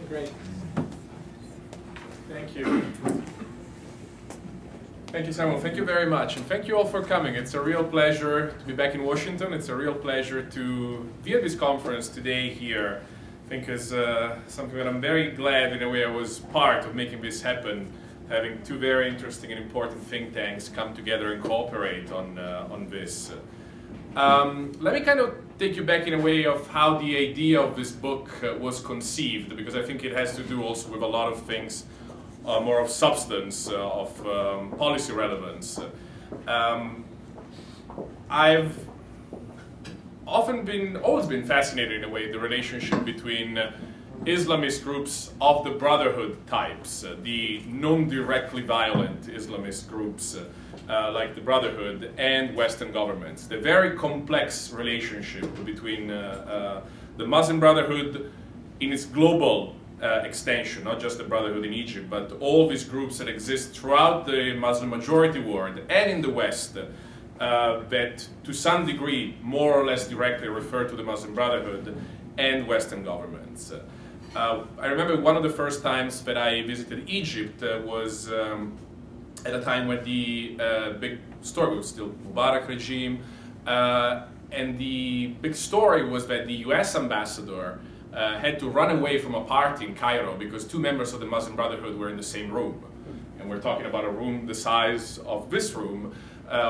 Great. Thank you. Thank you, Samuel. Thank you very much. And thank you all for coming. It's a real pleasure to be back in Washington. It's a real pleasure to be at this conference today here. I think it's something that I'm very glad in a way I was part of making this happen, having two very interesting and important think tanks come together and cooperate on this. Let me kind of take you back in a way of how the idea of this book was conceived, because I think it has to do also with a lot of things more of substance, of policy relevance. I've always been fascinated in a way the relationship between Islamist groups of the Brotherhood types, the non-directly violent Islamist groups like the Brotherhood and Western governments. The very complex relationship between the Muslim Brotherhood in its global extension, not just the Brotherhood in Egypt, but all these groups that exist throughout the Muslim majority world and in the West that to some degree more or less directly refer to the Muslim Brotherhood and Western governments. I remember one of the first times that I visited Egypt was at a time when the big story was still Mubarak regime, and the big story was that the US ambassador had to run away from a party in Cairo because two members of the Muslim Brotherhood were in the same room. And we're talking about a room the size of this room,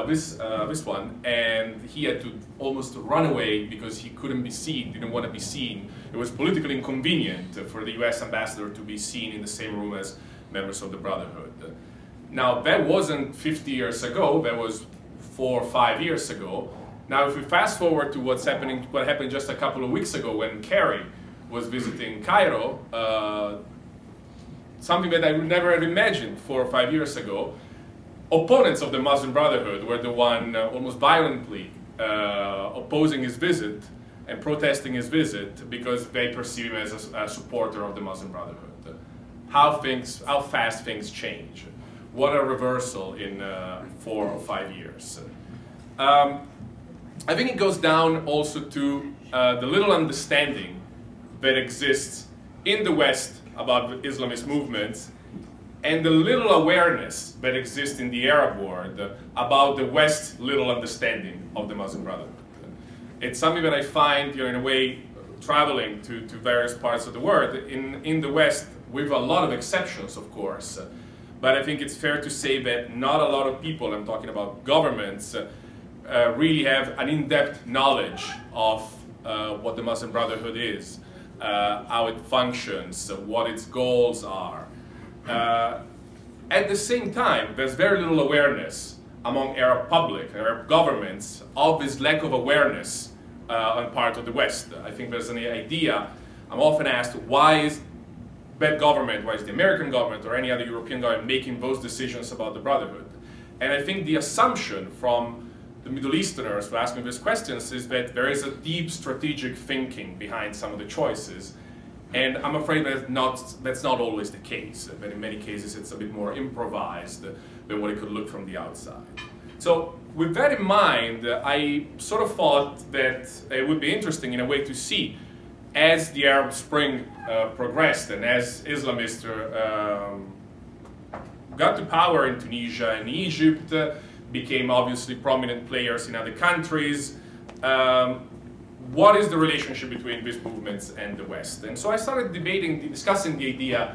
this one, and he had to almost run away because he couldn't be seen, didn't want to be seen. It was politically inconvenient for the US ambassador to be seen in the same room as members of the Brotherhood. Now, that wasn't 50 years ago, that was 4 or 5 years ago. Now, if we fast forward to what happened just a couple of weeks ago when Kerry was visiting Cairo, something that I would never have imagined 4 or 5 years ago. Opponents of the Muslim Brotherhood were the one almost violently opposing his visit and protesting his visit because they perceive him as a supporter of the Muslim Brotherhood. How fast things change. What a reversal in 4 or 5 years. I think it goes down also to the little understanding that exists in the West about the Islamist movements and the little awareness that exists in the Arab world about the West's little understanding of the Muslim Brotherhood. It's something that I find, in a way, traveling to various parts of the world, in the West, with a lot of exceptions, of course, but I think it's fair to say that not a lot of people, I'm talking about governments, really have an in-depth knowledge of what the Muslim Brotherhood is, how it functions, what its goals are. At the same time, there's very little awareness among Arab public, Arab governments, of this lack of awareness on part of the West. I think there's an idea, I'm often asked, why is that government, why is the American government or any other European government making those decisions about the Brotherhood? And I think the assumption from the Middle Easterners who ask me these questions is that there is a deep strategic thinking behind some of the choices. And I'm afraid that's not always the case. But in many cases, it's a bit more improvised than what it could look from the outside. So with that in mind, I sort of thought that it would be interesting in a way to see, as the Arab Spring progressed and as Islamists got to power in Tunisia and Egypt, became obviously prominent players in other countries, what is the relationship between these movements and the West? And so I started discussing the idea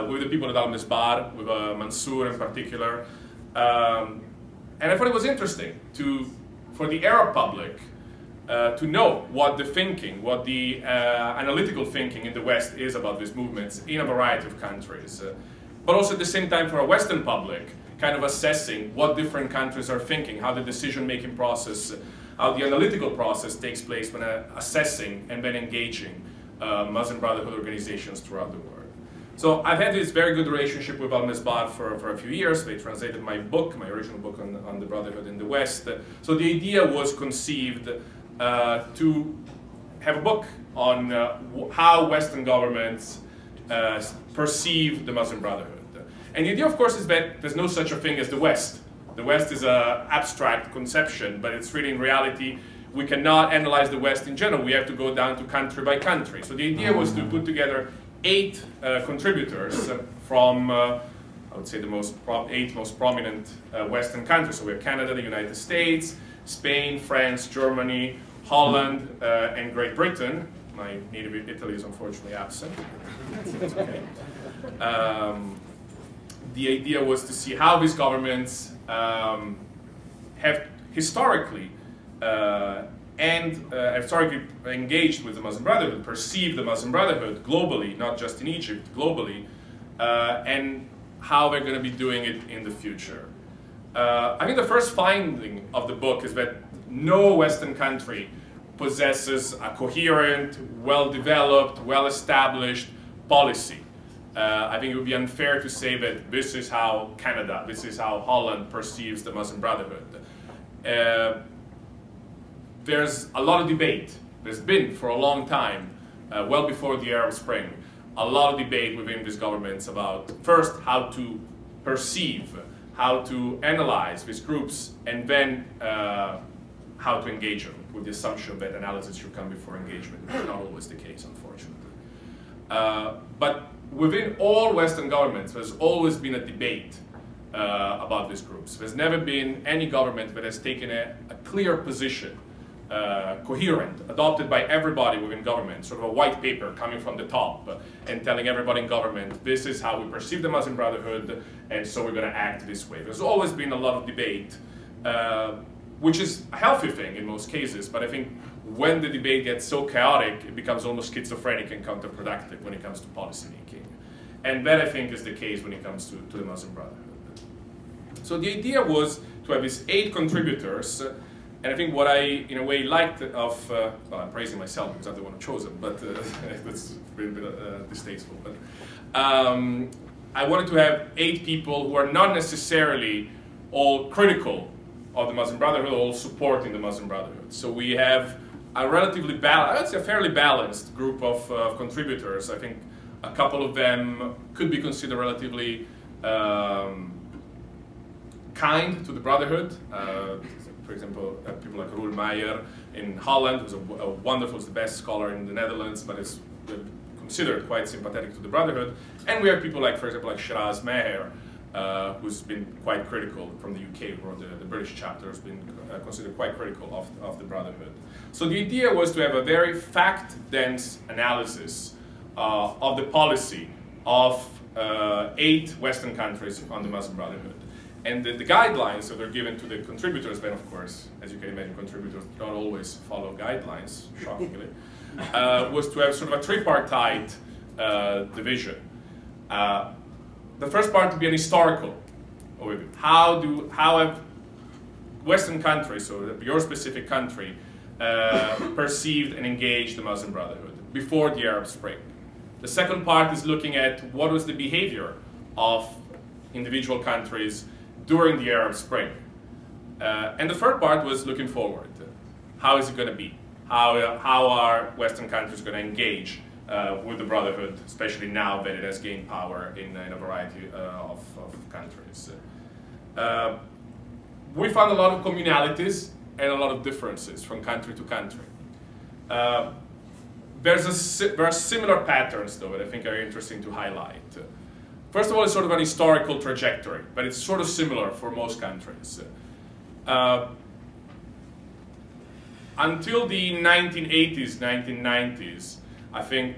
with the people at Al-Mesbar, with Mansour in particular, and I thought it was interesting for the Arab public to know what the thinking, what the analytical thinking in the West is about these movements in a variety of countries. But also at the same time for a Western public, kind of assessing what different countries are thinking, how the decision-making process, how the analytical process takes place when assessing and then engaging Muslim Brotherhood organizations throughout the world. So I've had this very good relationship with Al-Mesbar for a few years. They translated my book, my original book on the Brotherhood in the West. So the idea was conceived to have a book on how Western governments perceive the Muslim Brotherhood. And the idea, of course, is that there's no such a thing as the West. The West is an abstract conception, but it's really in reality, we cannot analyze the West in general. We have to go down to country by country. So the idea was to put together 8 contributors from, I would say, the 8 most prominent Western countries. So we have Canada, the United States, Spain, France, Germany, Holland, and Great Britain. My native Italy is unfortunately absent. It's okay. The idea was to see how these governments have historically historically engaged with the Muslim Brotherhood, perceived the Muslim Brotherhood globally, not just in Egypt, globally, and how they're going to be doing it in the future. I think the first finding of the book is that no Western country possesses a coherent, well-developed, well-established policy. I think it would be unfair to say that this is how Canada, this is how Holland perceives the Muslim Brotherhood. There's a lot of debate. There's been for a long time, well before the Arab Spring, a lot of debate within these governments about, first, how to perceive, how to analyze these groups, and then how to engage them, with the assumption that analysis should come before engagement, which is not always the case, unfortunately. But within all Western governments, there's always been a debate about these groups. There's never been any government that has taken a clear position, coherent, adopted by everybody within government, sort of a white paper coming from the top and telling everybody in government, this is how we perceive the Muslim Brotherhood, and so we're going to act this way. There's always been a lot of debate, which is a healthy thing in most cases, but I think when the debate gets so chaotic, it becomes almost schizophrenic and counterproductive when it comes to policy making. And that, I think, is the case when it comes to the Muslim Brotherhood. So the idea was to have these 8 contributors, and I think what I, in a way, liked of, well, I'm praising myself because I'm the one who chose them, but that's a little bit distasteful. But I wanted to have 8 people who are not necessarily all critical of the Muslim Brotherhood, all supporting the Muslim Brotherhood. So we have a relatively balanced, I'd say a fairly balanced group of contributors. I think a couple of them could be considered relatively kind to the Brotherhood. For example, people like Roel Meyer in Holland, who's a wonderful, the best scholar in the Netherlands, but is considered quite sympathetic to the Brotherhood. And we have people like, for example, like Shiraz Meher, who's been quite critical from the UK, where the British chapter has been considered quite critical of the Brotherhood. So the idea was to have a very fact-dense analysis of the policy of 8 Western countries on the Muslim Brotherhood. And the guidelines that are given to the contributors, then of course, as you can imagine, contributors don't always follow guidelines, shockingly, was to have sort of a tripartite division. The first part to be an historical overview. How have Western countries, so your specific country, perceived and engaged the Muslim Brotherhood before the Arab Spring? The second part is looking at what was the behavior of individual countries during the Arab Spring. And the third part was looking forward. How is it going to be? How are Western countries going to engage with the Brotherhood, especially now that it has gained power in a variety of countries? We found a lot of communalities and a lot of differences from country to country. There are similar patterns, though, that I think are interesting to highlight. First of all, it's sort of an historical trajectory, but it's sort of similar for most countries. Until the 1980s, 1990s, I think,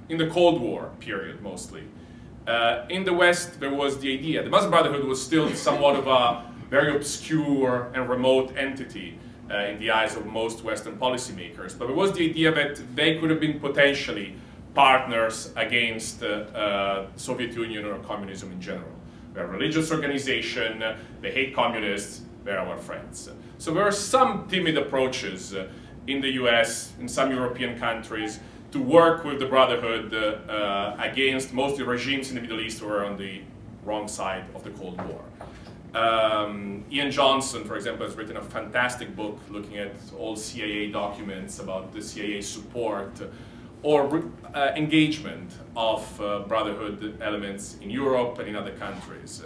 in the Cold War period mostly, in the West there was the idea, the Muslim Brotherhood was still somewhat of a very obscure and remote entity in the eyes of most Western policymakers, but there was the idea that they could have been potentially partners against the Soviet Union or communism in general. They're a religious organization, they hate communists, they're our friends. So there are some timid approaches in the US, in some European countries, to work with the Brotherhood against mostly regimes in the Middle East who are on the wrong side of the Cold War. Ian Johnson, for example, has written a fantastic book looking at all CIA documents about the CIA support or engagement of Brotherhood elements in Europe and in other countries.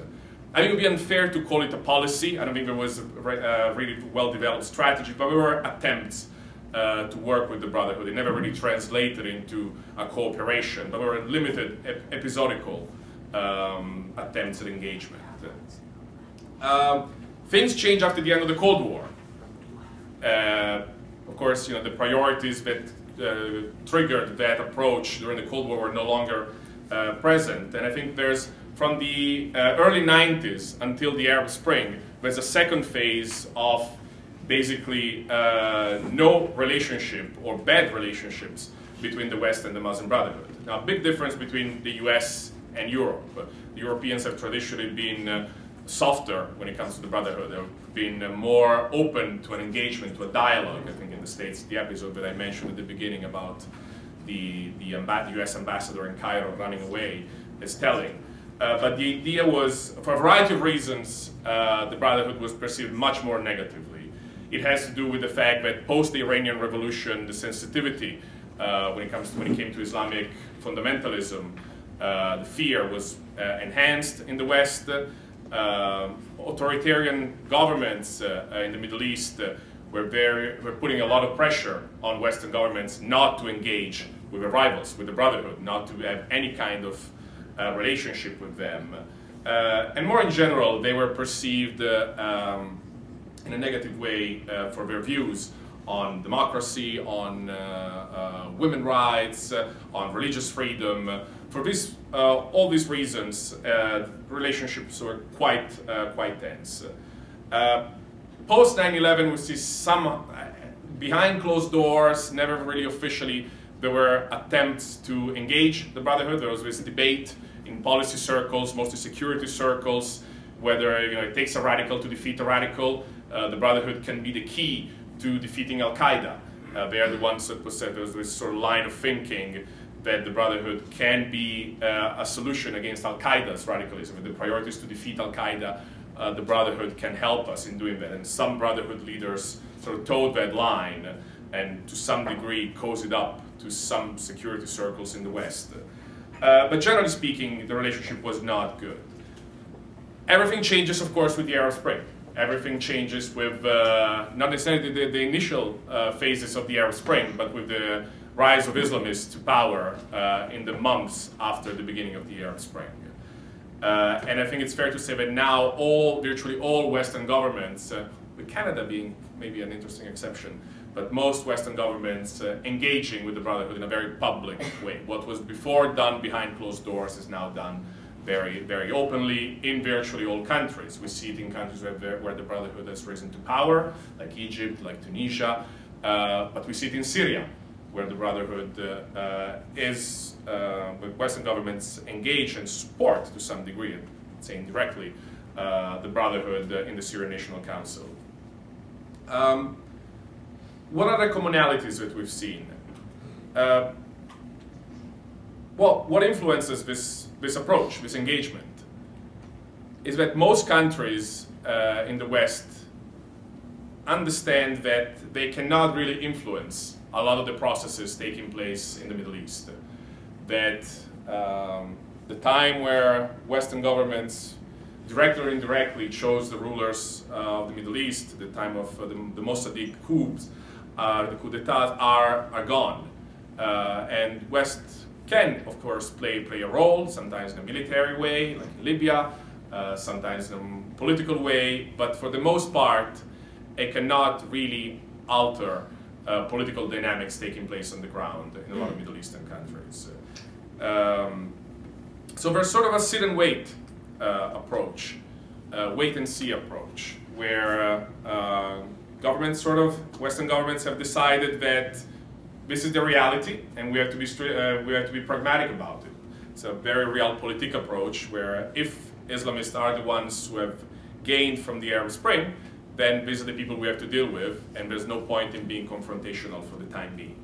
I think it would be unfair to call it a policy. I don't think there was a really well-developed strategy, but there were attempts to work with the Brotherhood. It never really translated into a cooperation, but were limited episodical attempts at engagement. Things changed after the end of the Cold War. Of course, the priorities that triggered that approach during the Cold War were no longer present. And I think there's, from the early 90s until the Arab Spring, there's a second phase of basically no relationship or bad relationships between the West and the Muslim Brotherhood. Now, a big difference between the US and Europe. The Europeans have traditionally been softer when it comes to the Brotherhood. They've been more open to an engagement, to a dialogue. I think in the States, the episode that I mentioned at the beginning about the US ambassador in Cairo running away is telling. But the idea was, for a variety of reasons, the Brotherhood was perceived much more negatively. It has to do with the fact that post the Iranian Revolution, the sensitivity when it came to Islamic fundamentalism, the fear was enhanced in the West. Authoritarian governments in the Middle East were putting a lot of pressure on Western governments not to engage with their rivals, with the Brotherhood, not to have any kind of relationship with them. And more in general, they were perceived in a negative way for their views on democracy, on women's rights, on religious freedom. For this, all these reasons, relationships were quite tense. Post 9/11, we see some behind closed doors, never really officially. There were attempts to engage the Brotherhood. There was this debate in policy circles, mostly security circles, whether it takes a radical to defeat a radical. The Brotherhood can be the key to defeating Al-Qaeda. They are the ones that said there was this sort of line of thinking that the Brotherhood can be a solution against Al-Qaeda's radicalism. If the priority is to defeat Al-Qaeda, the Brotherhood can help us in doing that. And some Brotherhood leaders sort of towed that line and to some degree cozied up to some security circles in the West. But generally speaking, the relationship was not good. Everything changes, of course, with the Arab Spring. Everything changes with, not necessarily the initial phases of the Arab Spring, but with the rise of Islamists to power in the months after the beginning of the Arab Spring. And I think it's fair to say that now virtually all Western governments, with Canada being maybe an interesting exception, but most Western governments engaging with the Brotherhood in a very public way. What was before done behind closed doors is now done very, very openly in virtually all countries. We see it in countries where the Brotherhood has risen to power, like Egypt, like Tunisia, but we see it in Syria, where the Brotherhood with Western governments engage and support to some degree, say indirectly, the Brotherhood in the Syrian National Council. What are the commonalities that we've seen? Well, what influences this approach, this engagement, is that most countries in the West understand that they cannot really influence a lot of the processes taking place in the Middle East. That the time where Western governments directly or indirectly chose the rulers of the Middle East, the time of the Mossadegh coups, the coup d'etat are gone. And West can, of course, play a role, sometimes in a military way, like in Libya, sometimes in a political way, but for the most part, it cannot really alter political dynamics taking place on the ground in a lot of Middle Eastern countries. So there's sort of a sit and wait approach, wait and see approach, where Western governments have decided that this is the reality, and we have to be pragmatic about it. It's a very realpolitik approach, where if Islamists are the ones who have gained from the Arab Spring, then these are the people we have to deal with, and there's no point in being confrontational for the time being.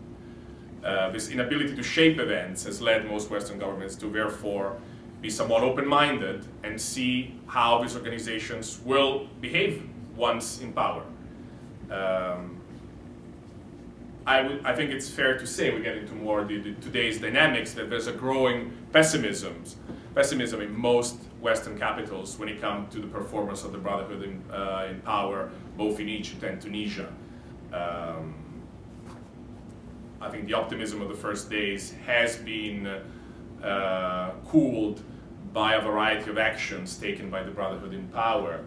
This inability to shape events has led most Western governments to therefore be somewhat open-minded and see how these organizations will behave once in power. I think it's fair to say, we get into more today's dynamics, that there's a growing pessimism in most Western capitals when it comes to the performance of the Brotherhood in power, both in Egypt and Tunisia. I think the optimism of the first days has been cooled by a variety of actions taken by the Brotherhood in power,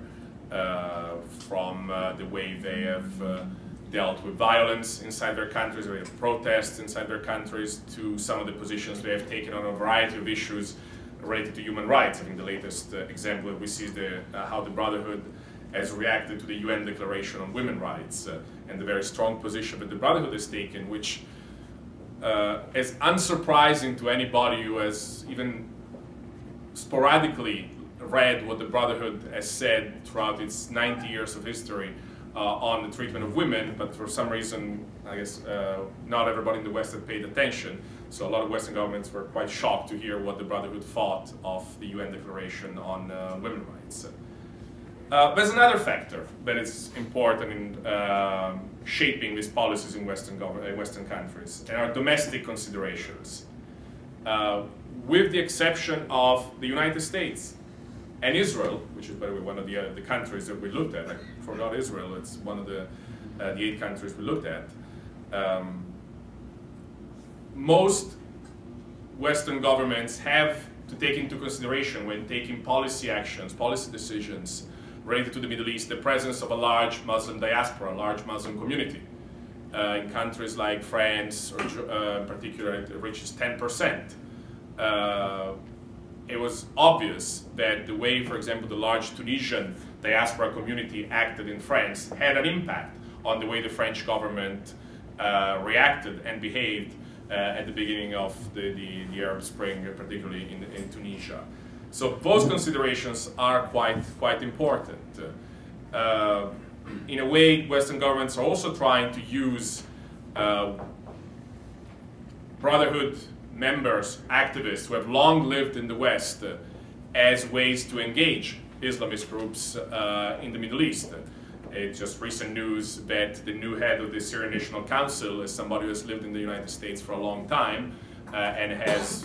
from the way they have dealt with violence inside their countries, or protests inside their countries, to some of the positions they have taken on a variety of issues related to human rights. I think the latest example that we see is how the Brotherhood has reacted to the UN Declaration on Women's Rights, and the very strong position that the Brotherhood has taken, which is unsurprising to anybody who has even sporadically read what the Brotherhood has said throughout its 90 years of history on the treatment of women, but for some reason, I guess, not everybody in the West had paid attention. So a lot of Western governments were quite shocked to hear what the Brotherhood thought of the UN Declaration on women's rights. There's another factor that is important in shaping these policies in Western countries, and are domestic considerations. With the exception of the United States and Israel, which is, by the way, one of the countries that we looked at. I forgot Israel, it's one of the 8 countries we looked at. Most Western governments have to take into consideration, when taking policy actions, policy decisions related to the Middle East, the presence of a large Muslim diaspora, a large Muslim community. In countries like France, or in particular, it reaches 10%. It was obvious that the way, for example, the large Tunisian diaspora community acted in France had an impact on the way the French government reacted and behaved at the beginning of the Arab Spring, particularly in Tunisia. So those considerations are quite important. In a way, Western governments are also trying to use Brotherhood members, activists who have long lived in the West as ways to engage Islamist groups in the Middle East. It's just recent news that the new head of the Syrian National Council is somebody who has lived in the United States for a long time and has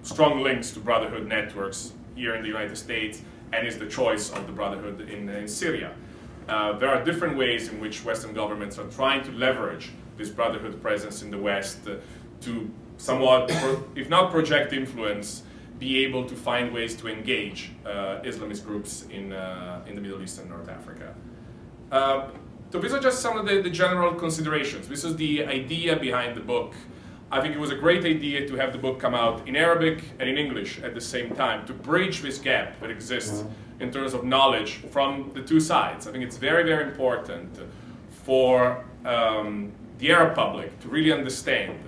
strong links to Brotherhood networks here in the United States, and is the choice of the Brotherhood in Syria. There are different ways in which Western governments are trying to leverage this Brotherhood presence in the West to somewhat, if not project influence, be able to find ways to engage Islamist groups in the Middle East and North Africa. So these are just some of the general considerations. This is the idea behind the book. I think it was a great idea to have the book come out in Arabic and in English at the same time, to bridge this gap that exists in terms of knowledge from the two sides. I think it's very, very important for the Arab public to really understand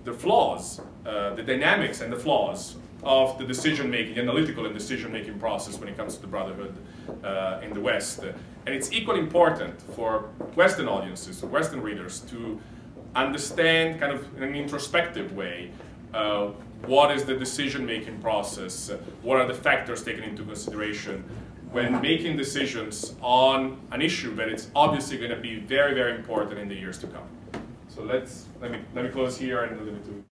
the flaws, the dynamics and the flaws of the decision-making, the analytical and decision-making process when it comes to the Brotherhood in the West. And it's equally important for Western audiences, Western readers, to understand kind of in an introspective way what is the decision-making process, what are the factors taken into consideration when making decisions on an issue that it's obviously going to be very, very important in the years to come. So let me close here and leave it to